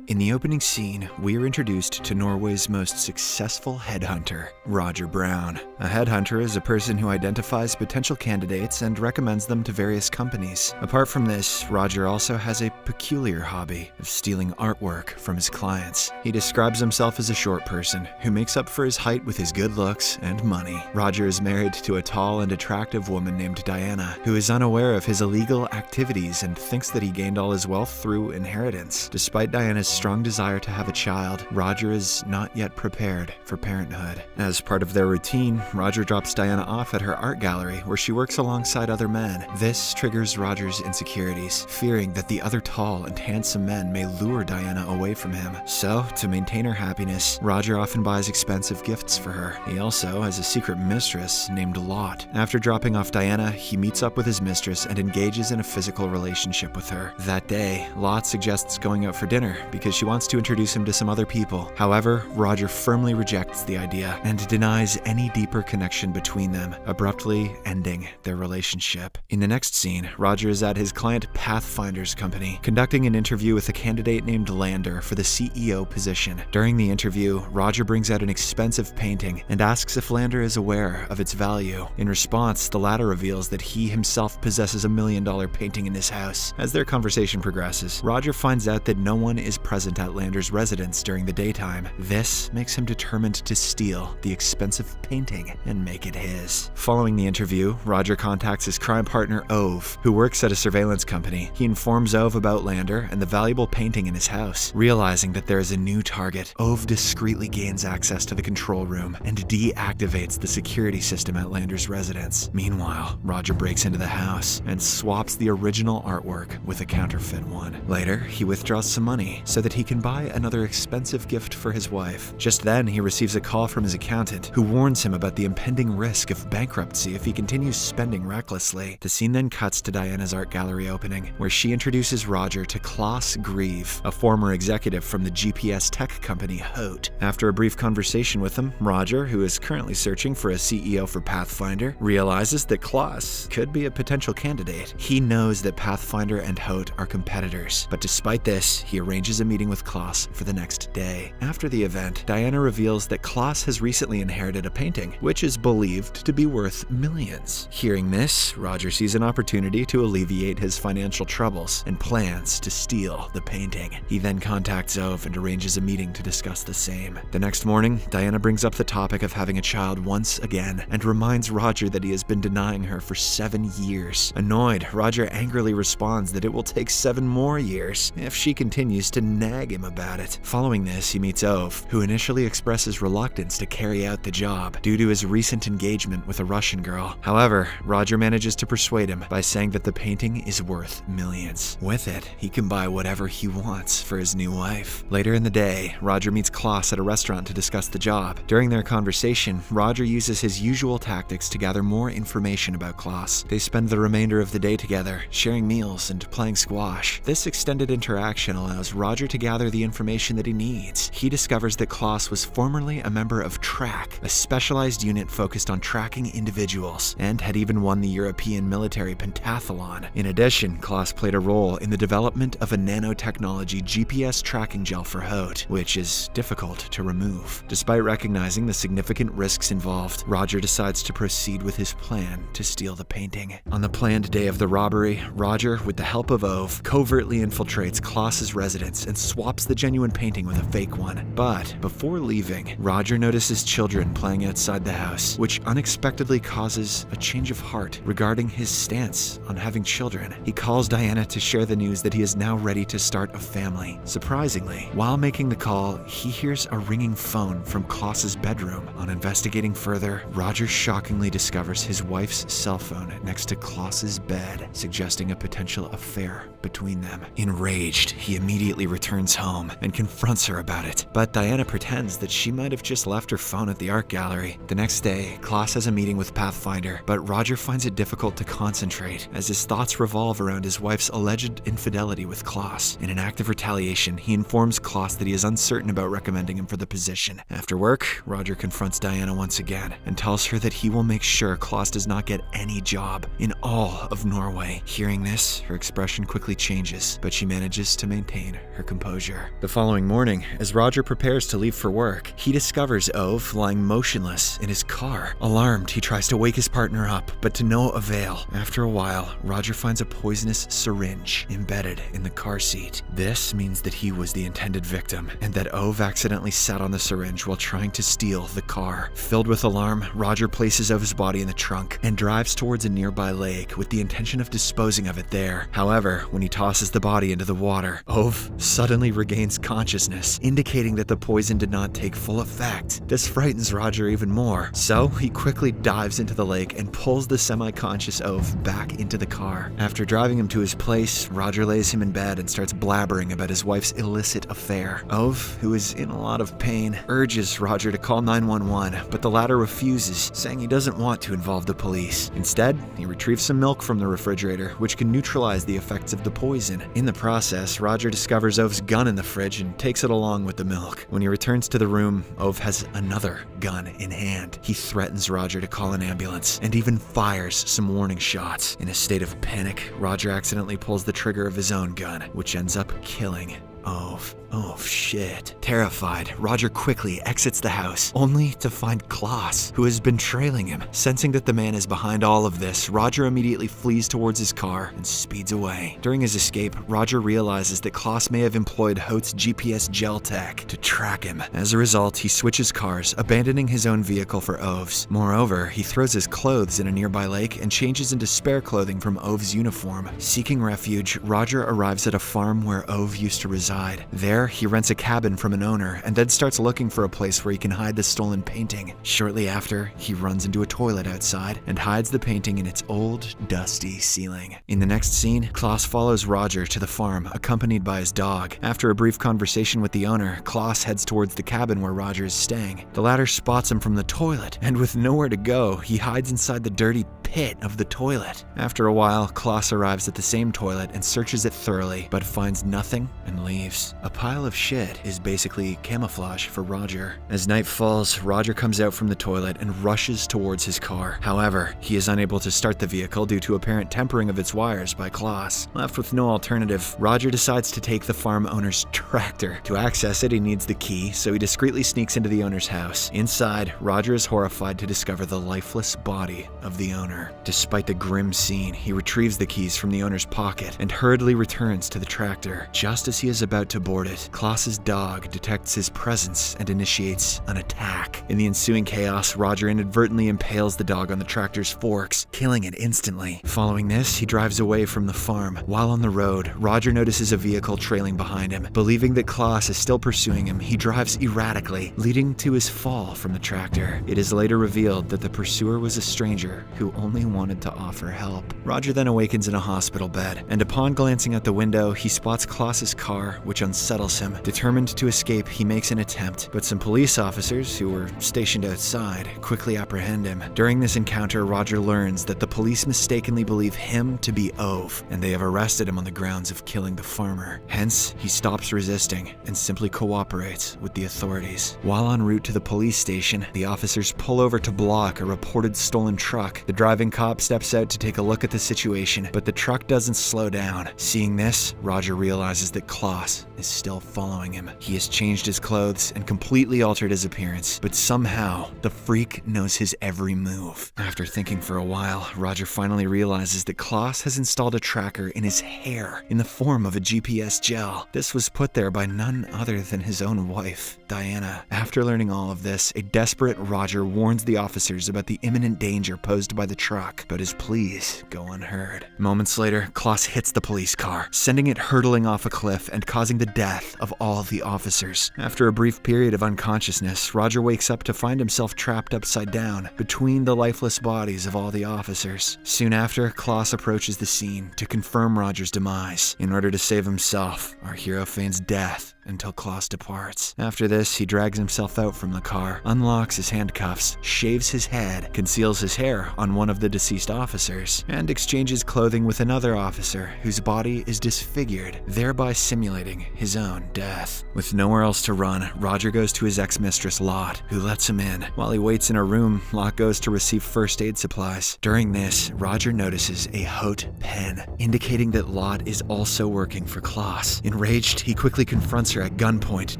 In the opening scene, we are introduced to Norway's most successful headhunter, Roger Brown. A headhunter is a person who identifies potential candidates and recommends them to various companies. Apart from this, Roger also has a peculiar hobby of stealing artwork from his clients. He describes himself as a short person who makes up for his height with his good looks and money. Roger is married to a tall and attractive woman named Diana, who is unaware of his illegal activities and thinks that he gained all his wealth through inheritance. Despite Diana's strong desire to have a child, Roger is not yet prepared for parenthood. As part of their routine, Roger drops Diana off at her art gallery where she works alongside other men. This triggers Roger's insecurities, fearing that the other tall and handsome men may lure Diana away from him. So, to maintain her happiness, Roger often buys expensive gifts for her. He also has a secret mistress named Lot. After dropping off Diana, he meets up with his mistress and engages in a physical relationship with her. That day, Lot suggests going out for dinner because she wants to introduce him to some other people. However, Roger firmly rejects the idea and denies any deeper connection between them, abruptly ending their relationship. In the next scene, Roger is at his client Pathfinder's company, conducting an interview with a candidate named Lander for the CEO position. During the interview, Roger brings out an expensive painting and asks if Lander is aware of its value. In response, the latter reveals that he himself possesses $1 million painting in his house. As their conversation progresses, Roger finds out that no one is present at Lander's residence during the daytime. This makes him determined to steal the expensive painting and make it his. Following the interview, Roger contacts his crime partner Ove, who works at a surveillance company. He informs Ove about Lander and the valuable painting in his house. Realizing that there is a new target, Ove discreetly gains access to the control room and deactivates the security system at Lander's residence. Meanwhile, Roger breaks into the house and swaps the original artwork with a counterfeit one. Later, he withdraws some money so that he can buy another expensive gift for his wife. Just then, he receives a call from his accountant, who warns him about the impending risk of bankruptcy if he continues spending recklessly. The scene then cuts to Diana's art gallery opening, where she introduces Roger to Klaus Grieve, a former executive from the GPS tech company Hote. After a brief conversation with him, Roger, who is currently searching for a CEO for Pathfinder, realizes that Klaus could be a potential candidate. He knows that Pathfinder and Hote are competitors, but despite this, he arranges a meeting with Klaus for the next day. After the event, Diana reveals that Klaus has recently inherited a painting, which is believed to be worth millions. Hearing this, Roger sees an opportunity to alleviate his financial troubles and plans to steal the painting. He then contacts Ove and arranges a meeting to discuss the same. The next morning, Diana brings up the topic of having a child once again and reminds Roger that he has been denying her for 7 years. Annoyed, Roger angrily responds that it will take 7 more years if she continues to nag him about it. Following this, he meets Ove, who initially expresses reluctance to carry out the job due to his recent engagement with a Russian girl. However, Roger manages to persuade him by saying that the painting is worth millions. With it, he can buy whatever he wants for his new wife. Later in the day, Roger meets Klaus at a restaurant to discuss the job. During their conversation, Roger uses his usual tactics to gather more information about Klaus. They spend the remainder of the day together, sharing meals and playing squash. This extended interaction allows Roger to gather the information that he needs. He discovers that Klaus was formerly a member of TRACK, a specialized unit focused on tracking individuals, and had even won the European military pentathlon. In addition, Klaus played a role in the development of a nanotechnology GPS tracking gel for Hote, which is difficult to remove. Despite recognizing the significant risks involved, Roger decides to proceed with his plan to steal the painting. On the planned day of the robbery, Roger, with the help of Ove, covertly infiltrates Klaus's residence and swaps the genuine painting with a fake one. But before leaving, Roger notices children playing outside the house, which unexpectedly causes a change of heart regarding his stance on having children. He calls Diana to share the news that he is now ready to start a family. Surprisingly, while making the call, he hears a ringing phone from Klaus's bedroom. On investigating further, Roger shockingly discovers his wife's cell phone next to Klaus's bed, suggesting a potential affair between them. Enraged, he immediately returns home and confronts her about it, but Diana pretends that she might have just left her phone at the art gallery. The next day, Klaus has a meeting with Pathfinder, but Roger finds it difficult to concentrate as his thoughts revolve around his wife's alleged infidelity with Klaus. In an act of retaliation, he informs Klaus that he is uncertain about recommending him for the position. After work, Roger confronts Diana once again and tells her that he will make sure Klaus does not get any job in all of Norway. Hearing this, her expression quickly changes, but she manages to maintain her composure. composure. The following morning, as Roger prepares to leave for work, he discovers Ove lying motionless in his car. Alarmed, he tries to wake his partner up, but to no avail. After a while, Roger finds a poisonous syringe embedded in the car seat. This means that he was the intended victim, and that Ove accidentally sat on the syringe while trying to steal the car. Filled with alarm, Roger places Ove's body in the trunk and drives towards a nearby lake with the intention of disposing of it there. However, when he tosses the body into the water, Ove suddenly regains consciousness, indicating that the poison did not take full effect. This frightens Roger even more, so he quickly dives into the lake and pulls the semi-conscious Ove back into the car. After driving him to his place, Roger lays him in bed and starts blabbering about his wife's illicit affair. Ove, who is in a lot of pain, urges Roger to call 911, but the latter refuses, saying he doesn't want to involve the police. Instead, he retrieves some milk from the refrigerator, which can neutralize the effects of the poison. In the process, Roger discovers Ove's gun in the fridge and takes it along with the milk. When he returns to the room, Ove has another gun in hand. He threatens Roger to call an ambulance and even fires some warning shots. In a state of panic, Roger accidentally pulls the trigger of his own gun, which ends up killing Ove. Oh shit. Terrified, Roger quickly exits the house, only to find Klaus, who has been trailing him. Sensing that the man is behind all of this, Roger immediately flees towards his car and speeds away. During his escape, Roger realizes that Klaus may have employed Hote's GPS gel tech to track him. As a result, he switches cars, abandoning his own vehicle for Ove's. Moreover, he throws his clothes in a nearby lake and changes into spare clothing from Ove's uniform. Seeking refuge, Roger arrives at a farm where Ove used to reside. There, he rents a cabin from an owner and then starts looking for a place where he can hide the stolen painting. Shortly after, he runs into a toilet outside and hides the painting in its old, dusty ceiling. In the next scene, Klaus follows Roger to the farm, accompanied by his dog. After a brief conversation with the owner, Klaus heads towards the cabin where Roger is staying. The latter spots him from the toilet, and with nowhere to go, he hides inside the dirty pit of the toilet. After a while, Klaus arrives at the same toilet and searches it thoroughly, but finds nothing and leaves. A pile of shit is basically camouflage for Roger. As night falls, Roger comes out from the toilet and rushes towards his car. However, he is unable to start the vehicle due to apparent tempering of its wires by Klaus. Left with no alternative, Roger decides to take the farm owner's tractor. To access it, he needs the key, so he discreetly sneaks into the owner's house. Inside, Roger is horrified to discover the lifeless body of the owner. Despite the grim scene, he retrieves the keys from the owner's pocket and hurriedly returns to the tractor. Just as he is about to board it, Klaus's dog detects his presence and initiates an attack. In the ensuing chaos, Roger inadvertently impales the dog on the tractor's forks, killing it instantly. Following this, he drives away from the farm. While on the road, Roger notices a vehicle trailing behind him. Believing that Klaus is still pursuing him, he drives erratically, leading to his fall from the tractor. It is later revealed that the pursuer was a stranger who only wanted to offer help. Roger then awakens in a hospital bed, and upon glancing out the window, he spots Klaus's car, which unsettles him. Determined to escape, he makes an attempt, but some police officers, who were stationed outside, quickly apprehend him. During this encounter, Roger learns that the police mistakenly believe him to be Ove, and they have arrested him on the grounds of killing the farmer. Hence, he stops resisting and simply cooperates with the authorities. While en route to the police station, the officers pull over to block a reported stolen truck. The driving cop steps out to take a look at the situation, but the truck doesn't slow down. Seeing this, Roger realizes that Klaus is still following him. He has changed his clothes and completely altered his appearance, but somehow, the freak knows his every move. After thinking for a while, Roger finally realizes that Klaus has installed a tracker in his hair in the form of a GPS gel. This was put there by none other than his own wife, Diana. After learning all of this, a desperate Roger warns the officers about the imminent danger posed by the truck, but his pleas go unheard. Moments later, Klaus hits the police car, sending it hurtling off a cliff and causing the death of all the officers. After a brief period of unconsciousness, Roger wakes up to find himself trapped upside down between the lifeless bodies of all the officers. Soon after, Klaus approaches the scene to confirm Roger's demise. In order to save himself, our hero feigns death until Klaus departs. After this, he drags himself out from the car, unlocks his handcuffs, shaves his head, conceals his hair on one of the deceased officers, and exchanges clothing with another officer whose body is disfigured, thereby simulating his own death. With nowhere else to run, Roger goes to his ex-mistress Lot, who lets him in. While he waits in a room, Lot goes to receive first aid supplies. During this, Roger notices a Haute pen, indicating that Lot is also working for Klaus. Enraged, he quickly confronts her at gunpoint,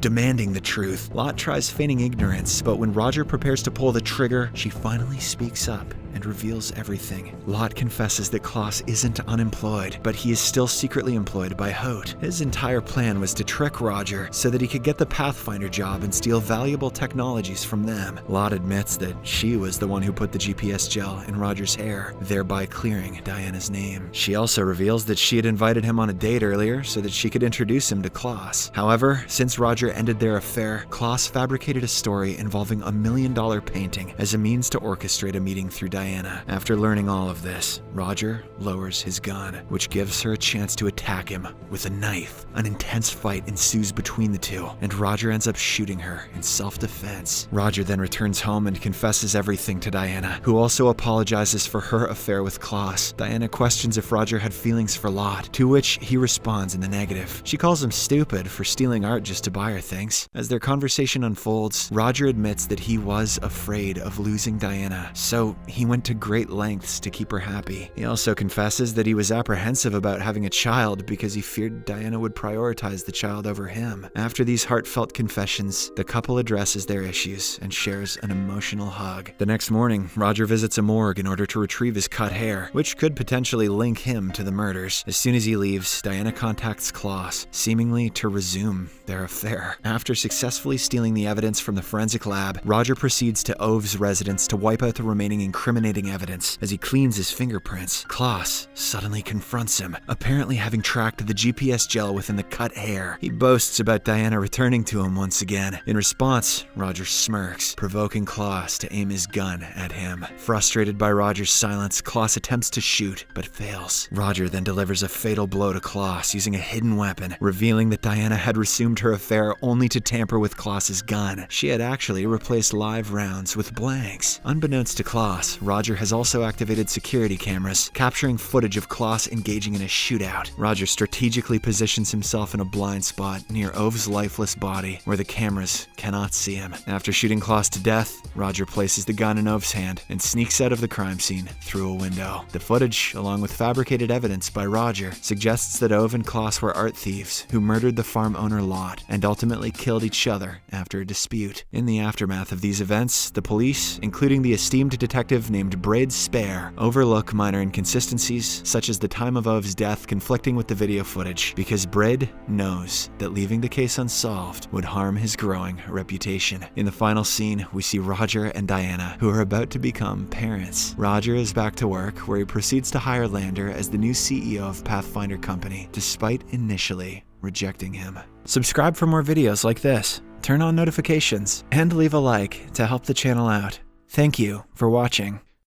demanding the truth. Lot tries feigning ignorance, but when Roger prepares to pull the trigger, she finally speaks up and reveals everything. Lot confesses that Klaus isn't unemployed, but he is still secretly employed by Haute. His entire plan was to trick Roger so that he could get the Pathfinder job and steal valuable technologies from them. Lot admits that she was the one who put the GPS gel in Roger's hair, thereby clearing Diana's name. She also reveals that she had invited him on a date earlier so that she could introduce him to Klaus. However, since Roger ended their affair, Klaus fabricated a story involving a $1 million painting as a means to orchestrate a meeting through Diana. After learning all of this, Roger lowers his gun, which gives her a chance to attack him with a knife. An intense fight ensues between the two, and Roger ends up shooting her in self-defense. Roger then returns home and confesses everything to Diana, who also apologizes for her affair with Klaus. Diana questions if Roger had feelings for Lot, to which he responds in the negative. She calls him stupid for stealing art just to buy her things. As their conversation unfolds, Roger admits that he was afraid of losing Diana, so he went to great lengths to keep her happy. He also confesses that he was apprehensive about having a child because he feared Diana would prioritize the child over him. After these heartfelt confessions, the couple addresses their issues and shares an emotional hug. The next morning, Roger visits a morgue in order to retrieve his cut hair, which could potentially link him to the murders. As soon as he leaves, Diana contacts Klaus, seemingly to resume their affair. After successfully stealing the evidence from the forensic lab, Roger proceeds to Ove's residence to wipe out the remaining incriminating evidence. As he cleans his fingerprints, Klaus suddenly confronts him, apparently having tracked the GPS gel within the cut hair. He boasts about Diana returning to him once again. In response, Roger smirks, provoking Klaus to aim his gun at him. Frustrated by Roger's silence, Klaus attempts to shoot, but fails. Roger then delivers a fatal blow to Klaus using a hidden weapon, revealing that Diana had resumed her affair only to tamper with Klaus's gun. She had actually replaced live rounds with blanks. Unbeknownst to Klaus, Roger has also activated security cameras, capturing footage of Klaus engaging in a shootout. Roger strategically positions himself in a blind spot near Ove's lifeless body, where the cameras cannot see him. After shooting Klaus to death, Roger places the gun in Ove's hand and sneaks out of the crime scene through a window. The footage, along with fabricated evidence by Roger, suggests that Ove and Klaus were art thieves who murdered the farm owner Lot and ultimately killed each other after a dispute. In the aftermath of these events, the police, including the esteemed detective named Braid Spare, overlook minor inconsistencies, such as the time of Ove's death conflicting with the video footage, because Braid knows that leaving the case unsolved would harm his growing reputation. In the final scene, we see Roger and Diana, who are about to become parents. Roger is back to work, where he proceeds to hire Lander as the new CEO of Pathfinder Company, despite initially rejecting him. Subscribe for more videos like this, turn on notifications, and leave a like to help the channel out. Thank you for watching.